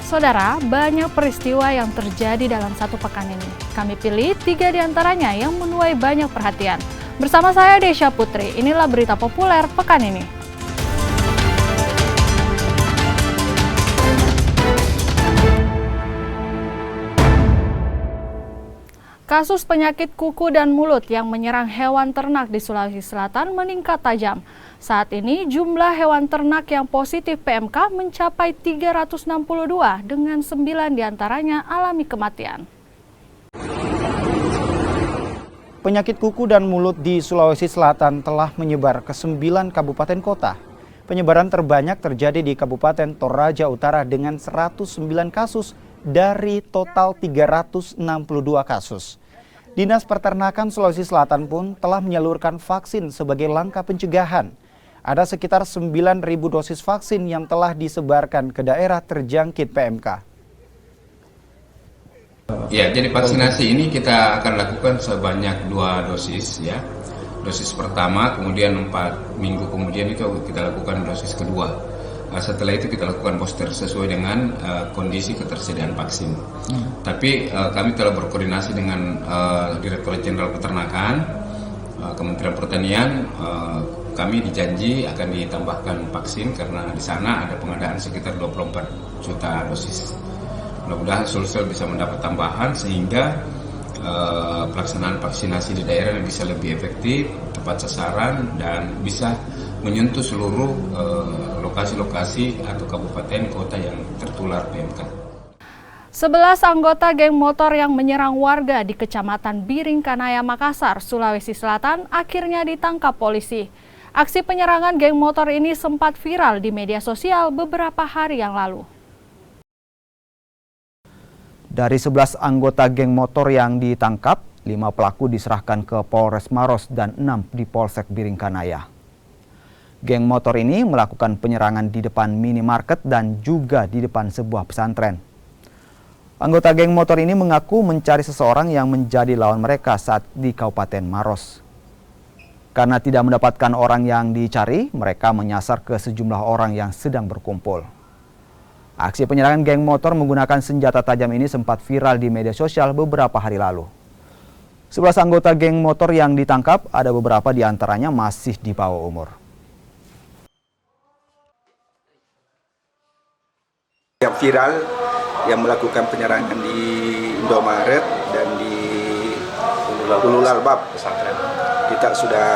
Saudara, banyak peristiwa yang terjadi dalam satu pekan ini. Kami pilih 3 diantaranya yang menuai banyak perhatian. Bersama saya Desya Putri, inilah berita populer pekan ini. Kasus penyakit kuku dan mulut yang menyerang hewan ternak di Sulawesi Selatan meningkat tajam. Saat ini jumlah hewan ternak yang positif PMK mencapai 362 dengan 9 diantaranya alami kematian. Penyakit kuku dan mulut di Sulawesi Selatan telah menyebar ke 9 kabupaten kota. Penyebaran terbanyak terjadi di Kabupaten Toraja Utara dengan 109 kasus dari total 362 kasus. Dinas Peternakan Sulawesi Selatan pun telah menyalurkan vaksin sebagai langkah pencegahan. Ada sekitar 9.000 dosis vaksin yang telah disebarkan ke daerah terjangkit PMK. Ya, jadi vaksinasi ini kita akan lakukan sebanyak 2 dosis ya. Dosis pertama, kemudian 4 minggu kemudian itu kita lakukan dosis kedua. Setelah itu kita lakukan booster sesuai dengan kondisi ketersediaan vaksin. Tapi kami telah berkoordinasi dengan Direktorat Jenderal Peternakan, Kementerian Pertanian. Kami dijanji akan ditambahkan vaksin karena di sana ada pengadaan sekitar 24 juta dosis. Mudah-mudahan Sulsel bisa mendapat tambahan sehingga pelaksanaan vaksinasi di daerah bisa lebih efektif, tepat sasaran, dan bisa menyentuh seluruh lokasi-lokasi atau kabupaten kota yang tertular PMK. 11 anggota geng motor yang menyerang warga di Kecamatan Biringkanaya, Makassar, Sulawesi Selatan akhirnya ditangkap polisi. Aksi penyerangan geng motor ini sempat viral di media sosial beberapa hari yang lalu. Dari 11 anggota geng motor yang ditangkap, 5 pelaku diserahkan ke Polres Maros dan 6 di Polsek Biringkanaya. Geng motor ini melakukan penyerangan di depan minimarket dan juga di depan sebuah pesantren. Anggota geng motor ini mengaku mencari seseorang yang menjadi lawan mereka saat di Kabupaten Maros. Karena tidak mendapatkan orang yang dicari, mereka menyasar ke sejumlah orang yang sedang berkumpul. Aksi penyerangan geng motor menggunakan senjata tajam ini sempat viral di media sosial beberapa hari lalu. 11 anggota geng motor yang ditangkap, ada beberapa di antaranya masih di bawah umur. Yang viral yang melakukan penyerangan di Indomaret dan di Ulul Albab pesantren. Kita sudah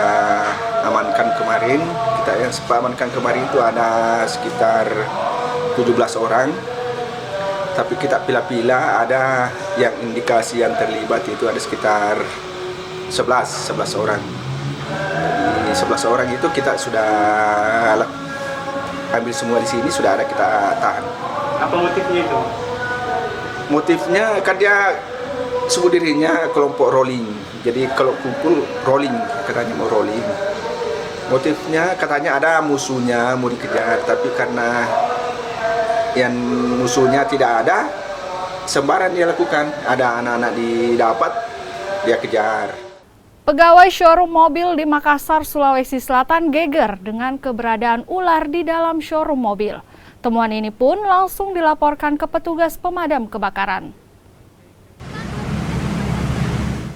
amankan kemarin. Kita yang sempat amankan kemarin itu ada sekitar 17 orang. Tapi kita pilah-pilah, ada yang indikasi yang terlibat itu ada sekitar 11 orang. Jadi 11 orang itu kita sudah ambil semua di sini, sudah ada kita tahan. Apa motifnya itu? Motifnya kan dia sebut dirinya kelompok rolling. Jadi kalau kumpul rolling, katanya mau rolling. Motifnya katanya ada musuhnya mau dikejar, tapi karena yang musuhnya tidak ada, sembarang dia lakukan. Ada anak-anak didapat, dia kejar. Pegawai showroom mobil di Makassar, Sulawesi Selatan geger dengan keberadaan ular di dalam showroom mobil. Temuan ini pun langsung dilaporkan ke petugas pemadam kebakaran.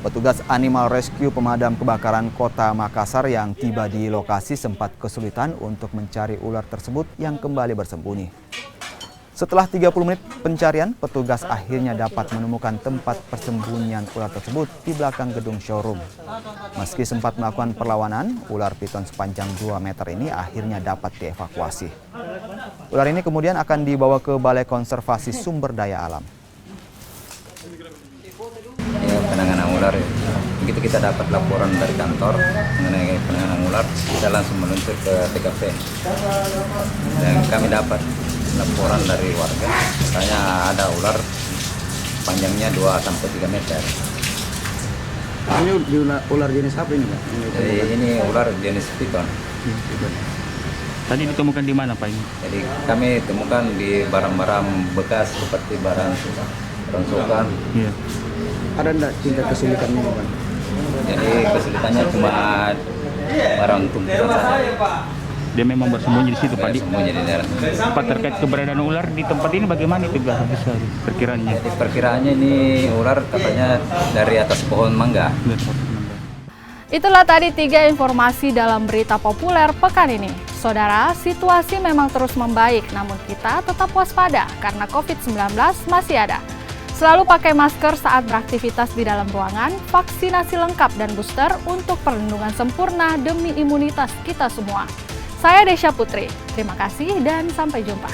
Petugas Animal Rescue Pemadam Kebakaran Kota Makassar yang tiba di lokasi sempat kesulitan untuk mencari ular tersebut yang kembali bersembunyi. Setelah 30 menit pencarian, petugas akhirnya dapat menemukan tempat persembunyian ular tersebut di belakang gedung showroom. Meski sempat melakukan perlawanan, ular piton sepanjang 2 meter ini akhirnya dapat dievakuasi. Ular ini kemudian akan dibawa ke Balai Konservasi Sumber Daya Alam. Ya, penanganan ular. Begitu kita dapat laporan dari kantor mengenai penanganan ular, kita langsung meluncur ke TKP. Dan kami dapat laporan dari warga, katanya ada ular panjangnya 2-3 meter. Ini ular jenis apa ini, Pak? Jadi ini ular jenis piton. Tadi ditemukan di mana, Pak, ini? Jadi kami temukan di barang-barang bekas seperti barang rongsokan. Iya. Ada enggak tingkat kesulitannya, Pak? Jadi kesulitannya cuma barang tumpukan saja. Dia memang bersembunyi di situ, Pak. Bersembunyi di dalam. Pak, terkait keberadaan ular di tempat ini bagaimana itu bisa perkiraannya? Jadi perkiraannya ini ular katanya dari atas pohon mangga. Itulah tadi 3 informasi dalam berita populer pekan ini. Saudara, situasi memang terus membaik, namun kita tetap waspada karena COVID-19 masih ada. Selalu pakai masker saat beraktivitas di dalam ruangan, vaksinasi lengkap dan booster untuk perlindungan sempurna demi imunitas kita semua. Saya Desya Putri, terima kasih dan sampai jumpa.